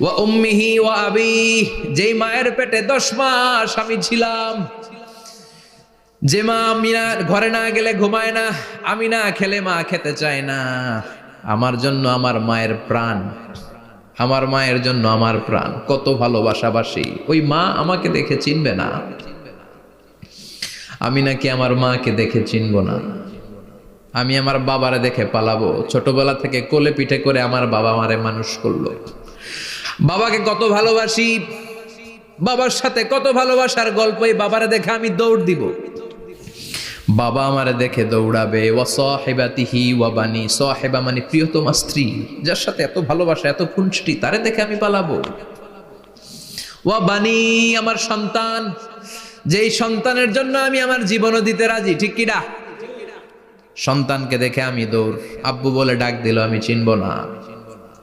ওয়া উম্মিহি ওয়া আবিহি, যেই মায়ের পেটে 10 মাস আমি ছিলাম, যে মা আমি ঘরে না গেলে ঘুমায় না, আমি না খেলে মা খেতে চায় না, আমার জন্য আমার মায়ের প্রাণ, আমার মায়ের জন্য আমার প্রাণ, কত ভালোবাসাবাসী। ওই মা আমাকে দেখে চিনবে না, আমি নাকি আমার মাকে দেখে চিনব না। আমি আমার বাবারে দেখে পালাবো। ছোটবেলা থেকে কোলে পিঠে করে আমার বাবা আমারে মানুষ করলো। বাবাকে কত ভালোবাসি, বাবার সাথে কত ভালোবাসার গল্প, এই বাবারে দেখে আমি দৌড় দিব। বাবা আমারে দেখে দৌড়াবে। ওয়া সাহিবাতিহি ওয়া বানি, সাহিবা মানে প্রিয়তমা স্ত্রী, যার সাথে এত ভালোবাসা এত খুনসুটি, তারে দেখে আমি পালাবো। ওয়া বানি, আমার সন্তান, যেই সন্তানের জন্য আমি আমার জীবনও দিতে রাজি, ঠিক কিনা? সন্তানকে দেখে আমি দৌড়। আব্বু বলে ডাক দিল, আমি চিনব না।